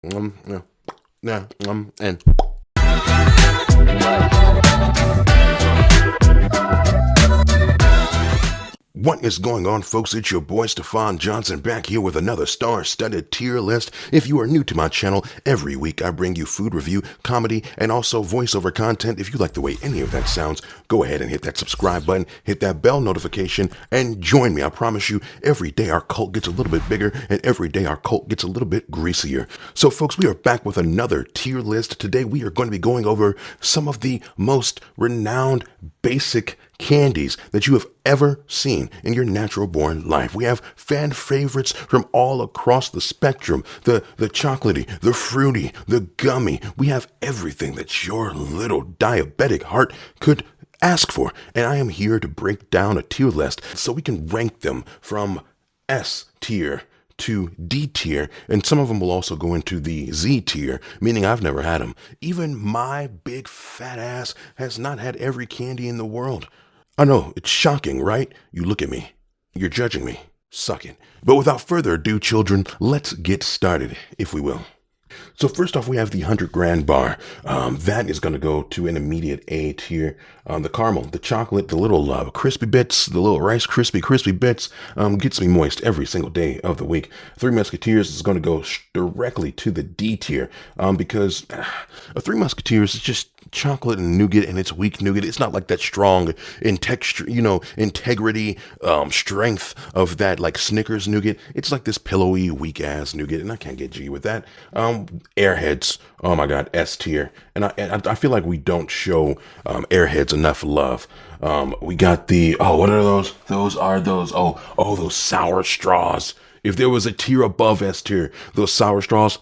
Yeah, yeah, and what is going on, folks? It's your boy Stefan Johnson back here with another star-studded tier list. If you are new to my channel, every week I bring you food review, comedy, and also voiceover content. If you like the way any of that sounds, go ahead and hit that subscribe button, hit that bell notification, and join me. I promise you, every day our cult gets a little bit bigger, and every day our cult gets a little bit greasier. So, folks, we are back with another tier list. Today, we are going to be going over some of the most renowned basic candies that you have ever seen in your natural born life. We have fan favorites from all across the spectrum. The chocolatey, the fruity, the gummy. We have everything that your little diabetic heart could ask for. And I am here to break down a tier list so we can rank them from S tier to D tier, and some of them will also go into the Z tier, meaning I've never had them. Even my big fat ass has not had every candy in the world. I know, it's shocking, right? You look at me. You're judging me. Suck it. But without further ado, children, let's get started, if we will. So first off, we have the 100 g bar. That is going to go to an immediate A tier. The caramel, the chocolate, the little crispy bits, the little Rice crispy bits, gets me moist every single day of the week. Three Musketeers is going to go directly to the D tier, because a Three Musketeers is just chocolate and nougat, and it's weak nougat. It's not like that strong in texture, integrity, strength of that like Snickers nougat. It's like this pillowy, weak ass nougat, and I can't get G with that. Airheads, oh my god, S tier, and I feel like we don't show Airheads enough love. We got the what are those? Those sour straws. If there was a tier above S tier, those sour straws.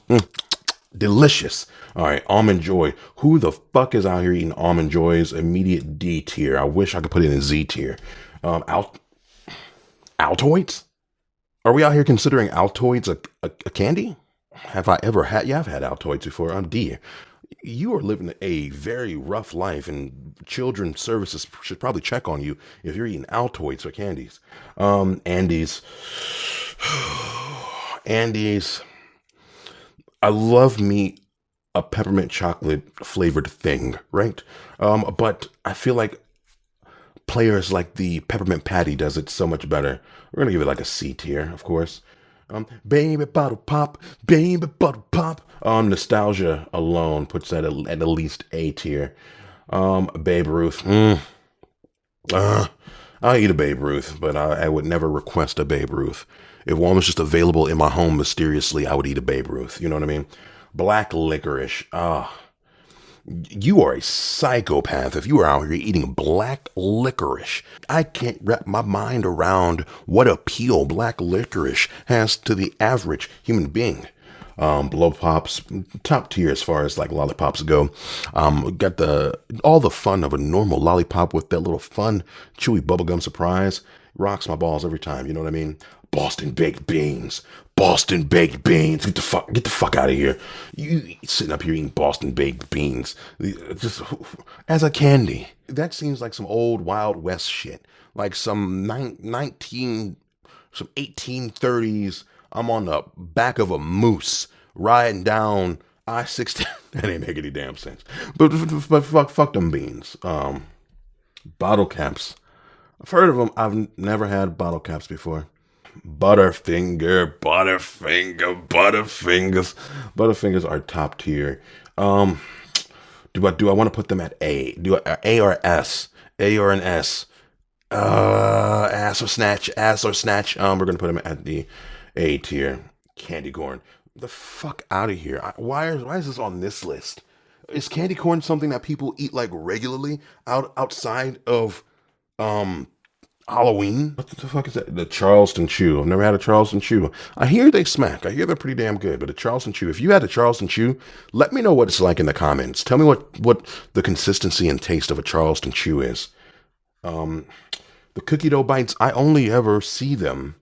Delicious. All right, Almond Joy. Who the fuck is out here eating Almond Joys? Immediate D tier. I wish I could put it in Z tier. Altoids? Are we out here considering Altoids a candy? Have I ever had? Yeah, I've had Altoids before. I'm D. You are living a very rough life, and children's services should probably check on you if you're eating Altoids or candies. Andes. Andes. I love me a peppermint chocolate flavored thing, right? But I feel like players like the peppermint patty does it so much better. We're gonna give it like a C tier, of course. Baby bottle pop, baby bottle pop. Nostalgia alone puts that at least A tier. Babe Ruth. I'll eat a Babe Ruth, but I would never request a Babe Ruth. If one was just available in my home mysteriously, I would eat a Babe Ruth. You know what I mean? Black licorice. You are a psychopath if you are out here eating black licorice. I can't wrap my mind around what appeal black licorice has to the average human being. Blow pops, top tier as far as like lollipops go. Got all the fun of a normal lollipop with that little fun chewy bubblegum surprise. Rocks my balls every time, you know what I mean? Boston baked beans. Boston baked beans. Get the fuck out of here. You sitting up here eating Boston baked beans. Just as a candy. That seems like some old Wild West shit. Like some 1830s. I'm on the back of a moose riding down I-16. That ain't make any damn sense. But fuck them beans. Bottle caps. I've heard of them. I've never had bottle caps before. Butterfingers. Butterfingers are top tier. Do I want to put them at A? A or S? A or an S? Ass or snatch. We're gonna put them at the A tier. Candy corn. The fuck out of here. Why is this on this list? Is candy corn something that people eat like regularly outside of Halloween? What the fuck is that? The Charleston Chew. I've never had a Charleston Chew. I hear they smack. I hear they're pretty damn good. But a Charleston Chew. If you had a Charleston Chew, let me know what it's like in the comments. Tell me what the consistency and taste of a Charleston Chew is. The cookie dough bites, I only ever see them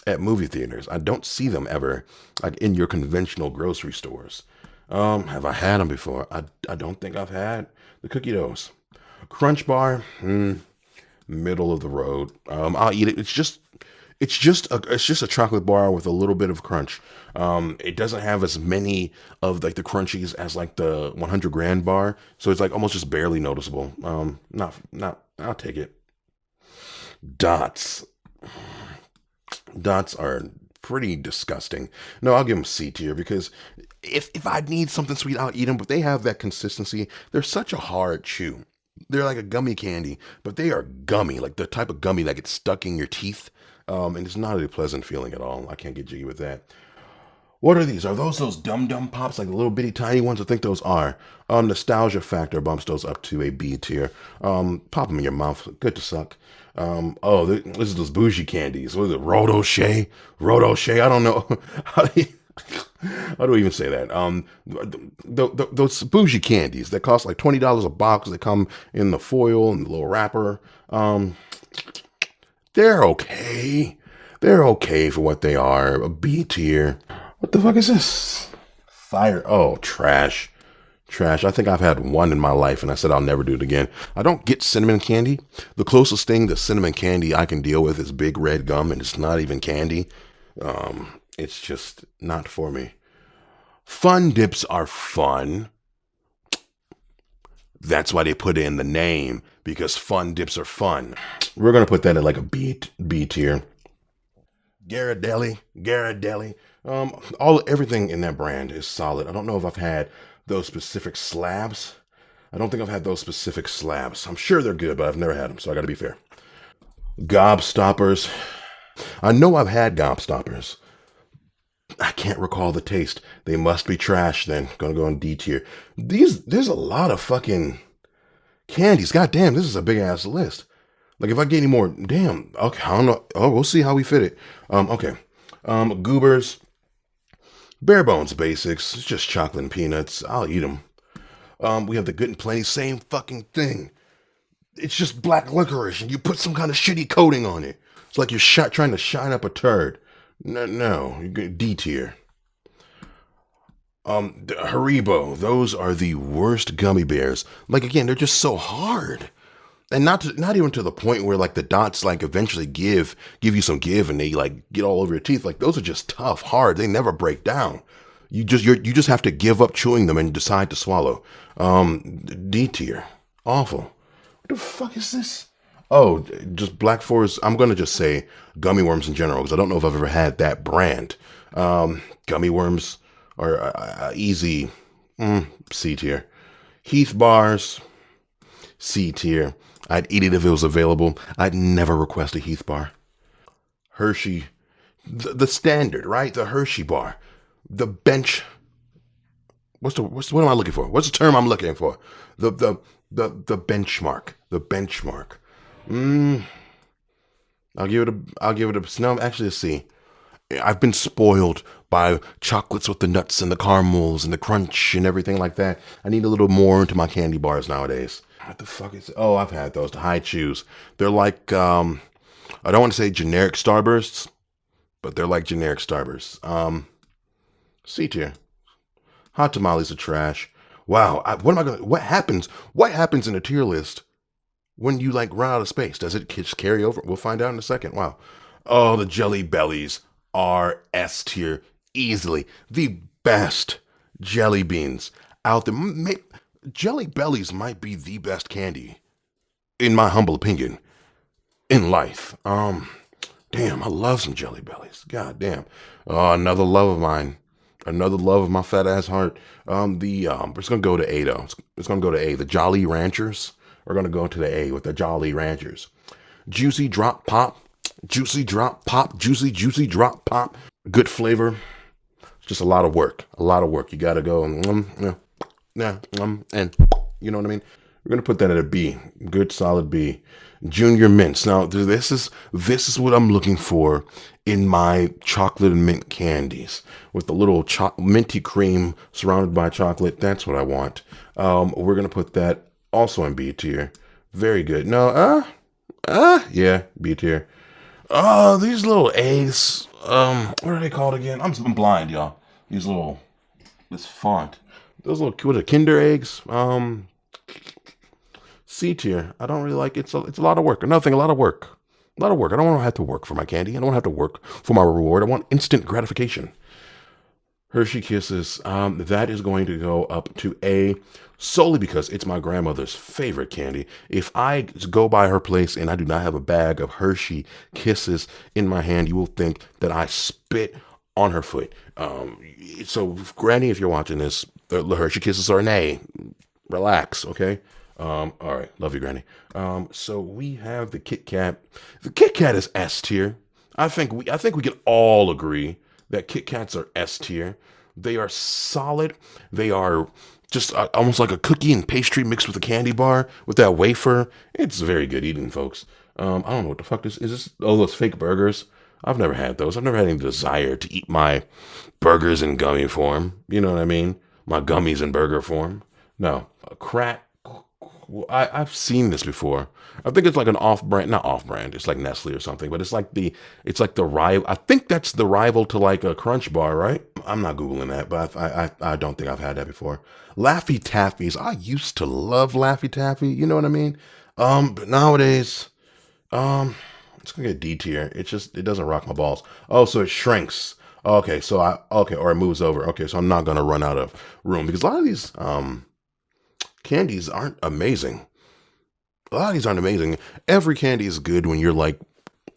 at movie theaters. I don't see them ever like in your conventional grocery stores. Have I had them before? I don't think I've had the cookie doughs. Crunch bar, middle of the road. I'll eat it. it's just a chocolate bar with a little bit of crunch. It doesn't have as many of like the crunchies as like the 100 grand bar, so it's like almost just barely noticeable. Not I'll take it. Dots. Dots are pretty disgusting. No, I'll give them C tier because if I need something sweet, I'll eat them. But they have that consistency. They're such a hard chew. They're like a gummy candy, but they are gummy, like the type of gummy that gets stuck in your teeth. And it's not a pleasant feeling at all. I can't get jiggy with that. What are these? Are those Dum Dum Pops, like the little bitty tiny ones? I think those are. Nostalgia factor bumps those up to a B tier. Pop them in your mouth. Good to suck. This is those bougie candies. What is it? Rodoche? Rodoche? I don't know. How do I even say that? Those bougie candies that cost like $20 a box. They come in the foil and the little wrapper. They're okay. They're okay for what they are. A B tier. What the fuck is this? Fire. Oh, trash. Trash. I think I've had one in my life and I said I'll never do it again. I don't get cinnamon candy. The closest thing to cinnamon candy I can deal with is big red gum, and it's not even candy. It's just not for me. Fun dips are fun. That's why they put it in the name, because fun dips are fun. We're going to put that at like a B tier. Ghirardelli. Everything in that brand is solid. I don't know if I've had those specific slabs. I don't think I've had those specific slabs. I'm sure they're good, but I've never had them, so I got to be fair. Gobstoppers. I know I've had Gobstoppers. I can't recall the taste. They must be trash then. Gonna go on D tier. There's a lot of fucking candies. God damn, this is a big ass list. Like if I get any more, damn. Okay, I don't know. Oh, we'll see how we fit it. Okay. Goobers. Bare bones basics. It's just chocolate and peanuts. I'll eat them. We have the Good and Plenty. Same fucking thing. It's just black licorice and you put some kind of shitty coating on it. It's like you're trying to shine up a turd. No, you get D tier. The Haribo, those are the worst gummy bears. Like again, they're just so hard, and not even to the point where like the dots like eventually give you some give and they like get all over your teeth. Like those are just tough, hard. They never break down. You just have to give up chewing them and decide to swallow. D tier, awful. What the fuck is this? Oh, just Black Forest. I'm going to just say gummy worms in general because I don't know if I've ever had that brand. Gummy worms are easy. C tier. Heath bars. C tier. I'd eat it if it was available. I'd never request a Heath bar. Hershey. The standard, right? The Hershey bar. The bench. What am I looking for? What's the term I'm looking for? The benchmark. The benchmark. I'll give it a no, actually a C. I've been spoiled by chocolates with the nuts and the caramels and the crunch and everything like that. I need a little more into my candy bars nowadays. What the fuck is it? Oh, I've had those, the high chews. They're like I don't want to say generic Starbursts, but they're like generic Starbursts. C tier. Hot tamales are trash. Wow, what happens in a tier list when you like run out of space? Does it just carry over? We'll find out in a second. Wow. Oh, the Jelly Bellies are S tier. Easily. The best jelly beans out there. Jelly Bellies might be the best candy, in my humble opinion, in life. Damn, I love some Jelly Bellies. God damn. Oh, another love of mine. Another love of my fat ass heart. It's gonna go to A though. It's gonna go to A. The Jolly Ranchers. We're going to go to the A with the Jolly Ranchers. Juicy Drop Pop. Juicy Drop Pop. Juicy Drop Pop. Good flavor. Just a lot of work. A lot of work. You got to go and you know what I mean? We're going to put that at a B. Good, solid B. Junior Mints. Now, this is what I'm looking for in my chocolate and mint candies. With the little minty cream surrounded by chocolate. That's what I want. We're going to put that also in B tier. Very good. No, yeah, B tier. These little eggs. What are they called again? I'm blind, y'all. This font. Those little, what are Kinder eggs? C tier. I don't really like it. It's a lot of work. Another thing, a lot of work. A lot of work. I don't want to have to work for my candy. I don't want to have to work for my reward. I want instant gratification. Hershey Kisses, that is going to go up to A solely because it's my grandmother's favorite candy. If I go by her place and I do not have a bag of Hershey Kisses in my hand, you will think that I spit on her foot. So, Granny, if you're watching this, the Hershey Kisses are an A. Relax, okay? All right, love you, Granny. So we have the Kit Kat. The Kit Kat is S tier. I think we can all agree that Kit Kats are S tier. They are solid. They are just almost like a cookie and pastry mixed with a candy bar with that wafer. It's very good eating, folks. I don't know what the fuck this is. This those fake burgers? I've never had those. I've never had any desire to eat my burgers in gummy form. You know what I mean? My gummies in burger form. No, a crack. I've seen this before. I think it's like an off-brand, not off-brand. It's like Nestle or something, but it's like the rival. I think that's the rival to like a Crunch Bar, right? I'm not Googling that, but I don't think I've had that before. Laffy Taffies. I used to love Laffy Taffy. You know what I mean? But nowadays, it's gonna get D tier. It doesn't rock my balls. Oh, so it shrinks. Okay, or it moves over. Okay, so I'm not gonna run out of room because a lot of these candies aren't amazing. A lot of these aren't amazing. Every candy is good when you're like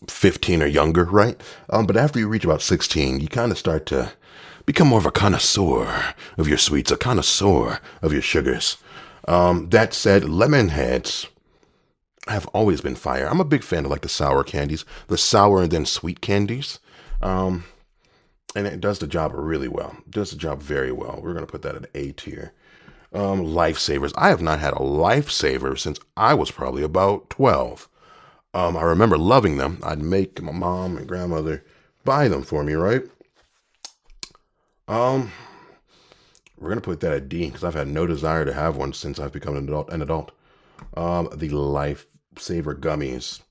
15 or younger, right? But after you reach about 16, you kind of start to become more of a connoisseur of your sweets, a connoisseur of your sugars. That said, lemon heads have always been fire. I'm a big fan of like the sour candies, the sour and then sweet candies. And it does the job really well. It does the job very well. We're going to put that at A tier. Lifesavers. I have not had a lifesaver since I was probably about 12. I remember loving them. I'd make my mom and grandmother buy them for me, right? We're gonna put that at D because I've had no desire to have one since I've become an adult. The Lifesaver gummies.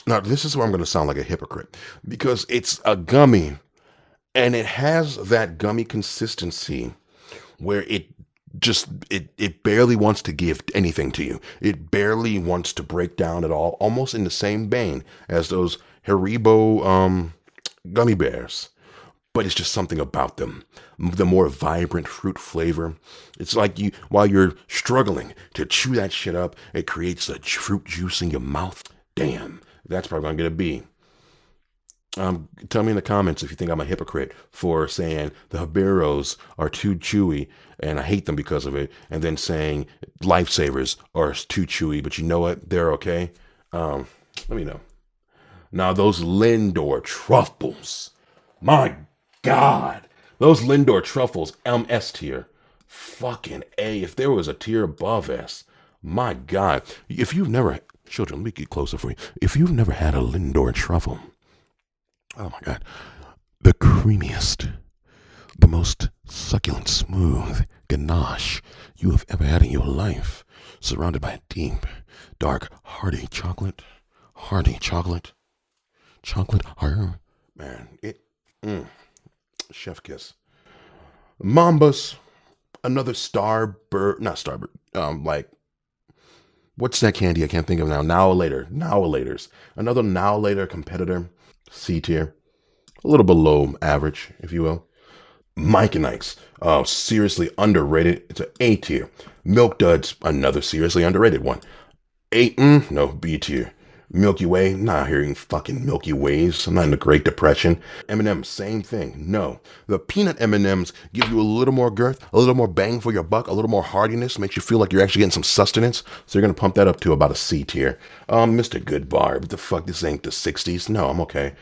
Now, this is where I'm gonna sound like a hypocrite because it's a gummy and it has that gummy consistency where it barely wants to give anything to you. It barely wants to break down at all, almost in the same vein as those Haribo gummy bears. But it's just something about them. The more vibrant fruit flavor. It's like while you're struggling to chew that shit up, it creates a fruit juice in your mouth. Damn, that's probably gonna get a B. Tell me in the comments if you think I'm a hypocrite for saying the Habaneros are too chewy and I hate them because of it, and then saying Lifesavers are too chewy, but you know what? They're okay. Let me know. Now, those Lindor truffles. My God. Those Lindor truffles, S tier. Fucking A. If there was a tier above S, my God. If you've never, children, let me get closer for you. If you've never had a Lindor truffle, oh my God, the creamiest, the most succulent, smooth ganache you have ever had in your life, surrounded by a deep, dark, hearty chocolate, man, chef kiss. Mambas, another what's that candy I can't think of now? Now-a-laters. Another now-later competitor. C tier. A little below average, if you will. Mike and Ike's. Oh, seriously underrated. It's an A tier. Milk Duds, another seriously underrated one. No, B tier. Milky Way, not hearing fucking Milky Ways. I'm not in the Great Depression. M&ms, same thing. No. The peanut M&ms give you a little more girth, a little more bang for your buck, a little more hardiness, makes you feel like you're actually getting some sustenance. So you're going to pump that up to about a C tier. Mr. Goodbar, what the fuck, this ain't the 60s. No, I'm okay.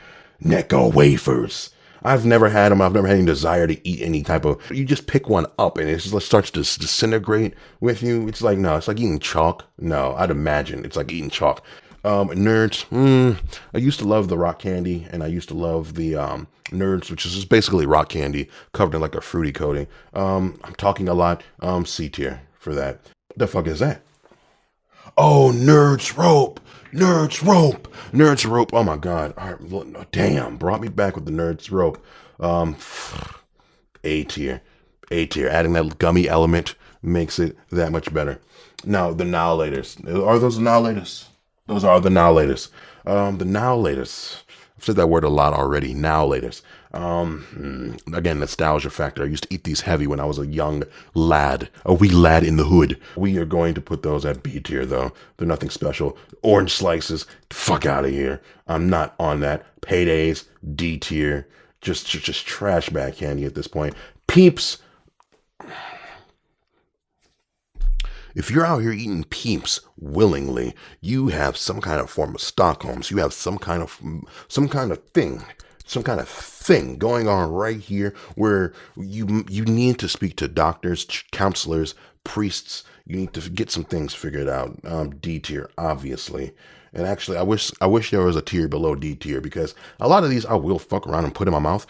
Necco wafers. I've never had them. I've never had any desire to eat any type of. You just pick one up and it just starts to disintegrate with you. It's like, no, it's like eating chalk. No, I'd imagine it's like eating chalk. Nerds. I used to love the rock candy, and I used to love the Nerds, which is just basically rock candy covered in like a fruity coating. I'm talking a lot. C tier for that. What the fuck is that? Oh, Nerds Rope. Oh my God. All right, damn, brought me back with the Nerds Rope. A tier. Adding that gummy element makes it that much better. Now, the Now-a-laters. Are those Now-a-laters? Those are the now latest. The now latest. I've said that word a lot already. Now latest. Again, nostalgia factor. I used to eat these heavy when I was a young lad, a wee lad in the hood. We are going to put those at B tier, though. They're nothing special. Orange slices, fuck out of here. I'm not on that. Paydays, D tier. Just trash bag candy at this point. Peeps. If you're out here eating Peeps willingly, you have some kind of form of Stockholm's. You have some kind of thing going on right here where you need to speak to doctors, counselors, priests. You need to get some things figured out. D tier, obviously. And actually, I wish there was a tier below D tier, because a lot of these I will fuck around and put in my mouth.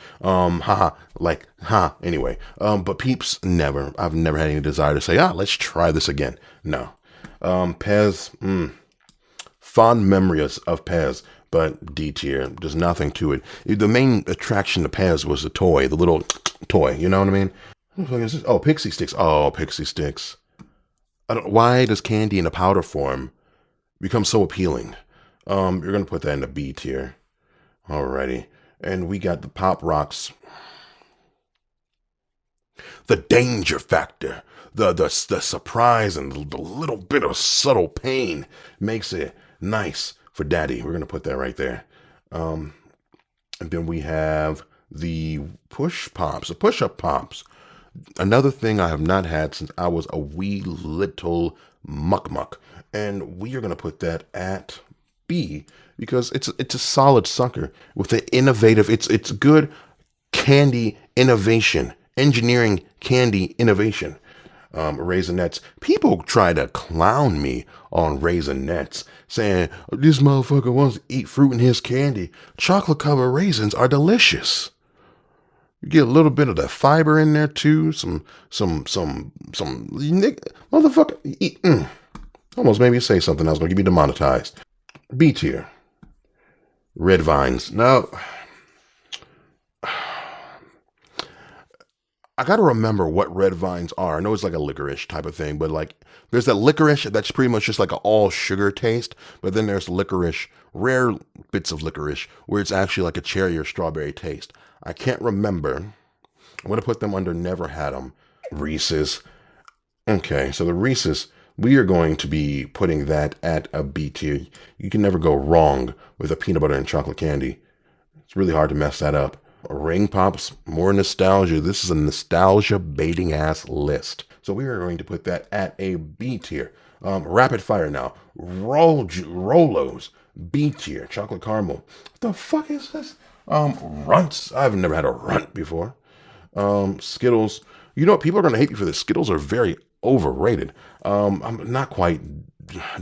Anyway. But Peeps, never. I've never had any desire to say, let's try this again. No. Pez, fond memories of Pez, but D tier. There's nothing to it. The main attraction to Pez was the toy, the little toy. You know what I mean? What the fuck is this? Oh, Pixie Sticks. Oh, Pixie Sticks. Why does candy in a powder form become so appealing? You're going to put that in the B tier. Alrighty. And we got the Pop Rocks. The danger factor, the surprise, and the little bit of subtle pain makes it nice for daddy. We're going to put that right there. And then we have the the push-up pops. Another thing I have not had since I was a wee little muck. And we are going to put that at B, because it's a solid sucker with the innovative, it's good candy innovation, engineering candy innovation. Raisinets. People try to clown me on Raisinets, saying this motherfucker wants to eat fruit in his candy. Chocolate covered raisins are delicious. You get a little bit of the fiber in there too. Some motherfucker. Almost made me say something I was going to give you demonetized. B tier. Red Vines. Now, I got to remember what Red Vines are. I know it's like a licorice type of thing, but like there's that licorice that's pretty much just like an all sugar taste. But then there's licorice, rare bits of licorice, where it's actually like a cherry or strawberry taste. I can't remember. I'm going to put them under never had them. Reese's. Okay, so the Reese's, we are going to be putting that at a B tier. You can never go wrong with a peanut butter and chocolate candy. It's really hard to mess that up. Ring Pops, more nostalgia. This is a nostalgia baiting ass list. So we are going to put that at a B tier. Rapid fire now. Rolos, B tier. Chocolate caramel. What the fuck is this? Runts. I've never had a runt before. Skittles. You know what? People are going to hate me for this. Skittles are very overrated. I'm not quite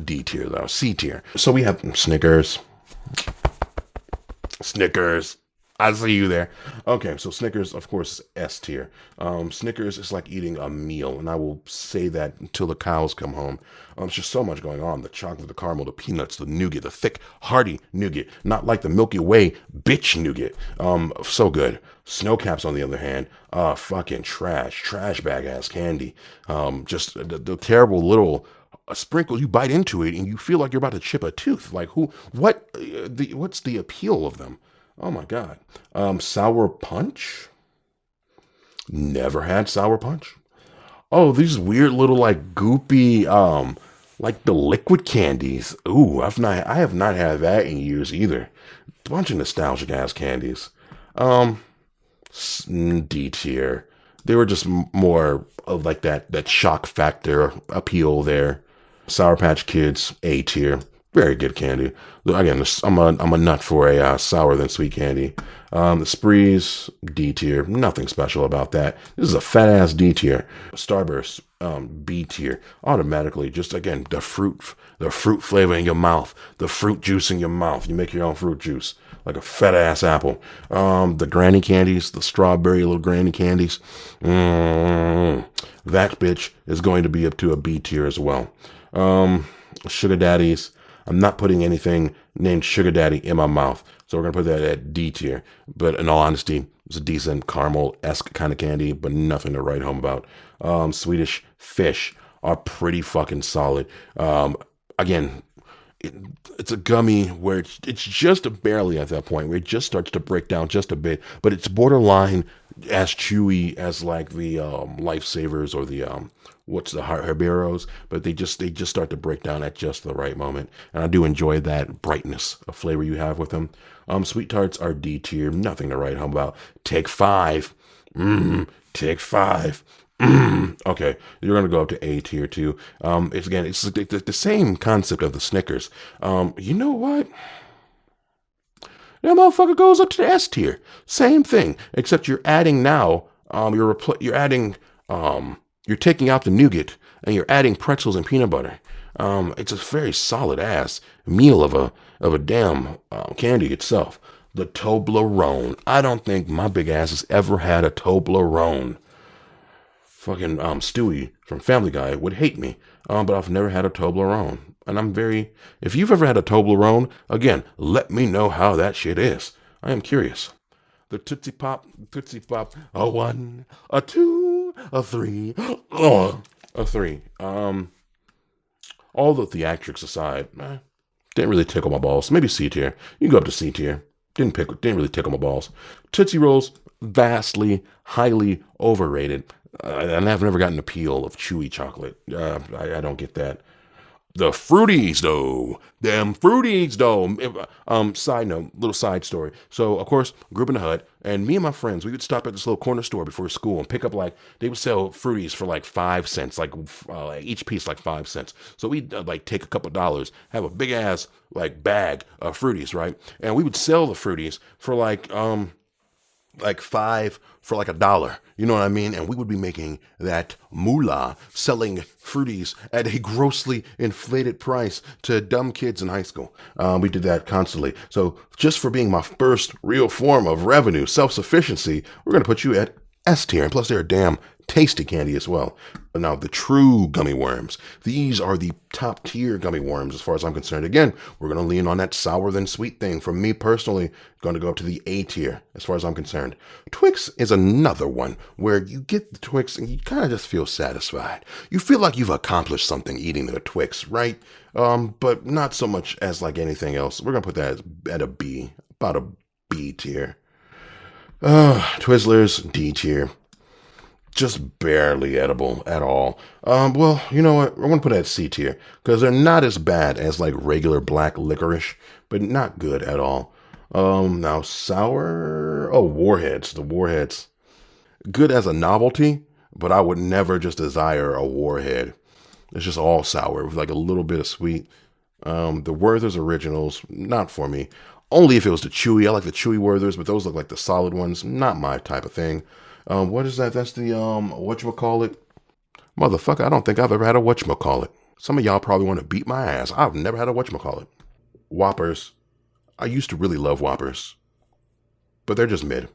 D tier though. C tier. So we have Snickers. I see you there. Okay, so Snickers, of course, is S tier. Snickers is like eating a meal, and I will say that until the cows come home. There's just so much going on. The chocolate, the caramel, the peanuts, the nougat, the thick, hearty nougat. Not like the Milky Way bitch nougat. So good. Snow Caps, on the other hand, fucking trash bag ass candy. Just the terrible little sprinkle, you bite into it, and you feel like you're about to chip a tooth. Like what's the appeal of them? Oh my God. Sour Punch? Never had Sour Punch. Oh, these weird little like goopy, like the liquid candies. Ooh, I have not had that in years either. Bunch of nostalgic ass candies. D tier. They were just more of like that shock factor appeal there. Sour Patch Kids, A tier. Very good candy. Again, I'm a nut for a sour than sweet candy. The Sprees, D tier. Nothing special about that. This is a fat ass D tier. Starburst, B tier. Automatically, just again the fruit flavor in your mouth, the fruit juice in your mouth. You make your own fruit juice like a fat ass apple. The granny candies, the strawberry little granny candies. That bitch is going to be up to a B tier as well. Sugar daddies. I'm not putting anything named Sugar Daddy in my mouth, so we're going to put that at D tier. But in all honesty, it's a decent caramel-esque kind of candy, but nothing to write home about. Swedish Fish are pretty fucking solid. Again, it, it's a gummy where it's just barely at that point where it just starts to break down just a bit, but it's borderline as chewy as like the lifesavers or the what's the Herberos, but they just start to break down at just the right moment, and I do enjoy that brightness of flavor you have with them. Sweet tarts are D tier, nothing to write home about. Take five, take five. Okay, you're gonna go up to A tier too. It's the same concept of the Snickers. You know what? That motherfucker goes up to the S tier. Same thing, except you're adding now. You're taking out the nougat and you're adding pretzels and peanut butter. It's a very solid ass meal of a damn candy itself. The Toblerone. I don't think my big ass has ever had a Toblerone. Fucking Stewie from Family Guy would hate me, but I've never had a Toblerone, and I'm very. If you've ever had a Toblerone, again, let me know how that shit is. I am curious. The Tootsie Pop, a 1, a 2, a 3, a 3. All the theatrics aside, didn't really tickle my balls. Maybe C tier. You can go up to C tier. Didn't really tickle my balls. Tootsie Rolls, vastly, highly overrated. And I've never gotten the appeal of chewy chocolate. I don't get that. The Fruities, though. Them Fruities, though. Side note, little side story. So, of course, grew up in the hut, and me and my friends, we would stop at this little corner store before school and pick up, like, they would sell Fruities for, like, 5 cents, like, each piece, like, 5 cents. So we'd, like, take a couple dollars, have a big-ass, like, bag of Fruities, right? And we would sell the Fruities for, like 5 for like $1. You know what I mean? And we would be making that moolah selling Fruities at a grossly inflated price to dumb kids in high school. We did that constantly. So just for being my first real form of revenue, self-sufficiency, we're going to put you at S tier. And plus they're a damn tasty candy as well. Now, the true gummy worms. These are the top tier gummy worms as far as I'm concerned. Again, we're going to lean on that sour than sweet thing. For me personally, going to go up to the A tier as far as I'm concerned. Twix is another one where you get the Twix and you kind of just feel satisfied. You feel like you've accomplished something eating the Twix, right? But not so much as like anything else. We're going to put that at a B, about a B tier. Twizzlers, D tier. Just barely edible at all. Well, you know what? I'm going to put it at C tier because they're not as bad as like regular black licorice, but not good at all. Now sour. Oh, Warheads. The Warheads. Good as a novelty, but I would never just desire a Warhead. It's just all sour with like a little bit of sweet. The Werther's Originals, not for me. Only if it was the chewy. I like the chewy Werther's, but those look like the solid ones. Not my type of thing. What is that? That's the, whatchamacallit? Motherfucker, I don't think I've ever had a whatchamacallit. Some of y'all probably want to beat my ass. I've never had a whatchamacallit. Whoppers. I used to really love Whoppers. But they're just mid.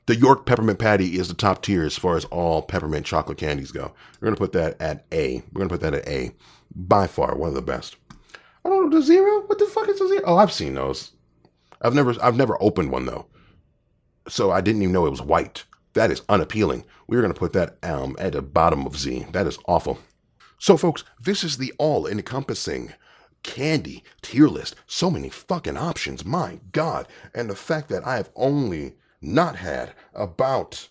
The York Peppermint Patty is the top tier as far as all peppermint chocolate candies go. We're going to put that at A. We're going to put that at A. By far, one of the best. I don't know, the Zero? What the fuck is the Zero? Oh, I've seen those. I've never opened one, though. So I didn't even know it was white. That is unappealing. We're going to put that at the bottom of Z. That is awful. So, folks, this is the all-encompassing candy tier list. So many fucking options. My God. And the fact that I have only not had about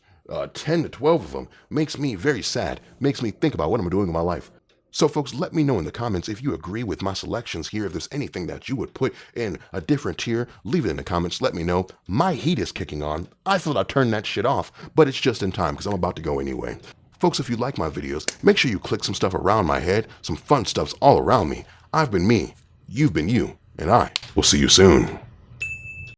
10 to 12 of them makes me very sad. Makes me think about what I'm doing in my life. So, folks, let me know in the comments if you agree with my selections here. If there's anything that you would put in a different tier, leave it in the comments. Let me know. My heat is kicking on. I thought I'd turn that shit off, but it's just in time because I'm about to go anyway. Folks, if you like my videos, make sure you click some stuff around my head. Some fun stuff's all around me. I've been me, you've been you, and I will see you soon.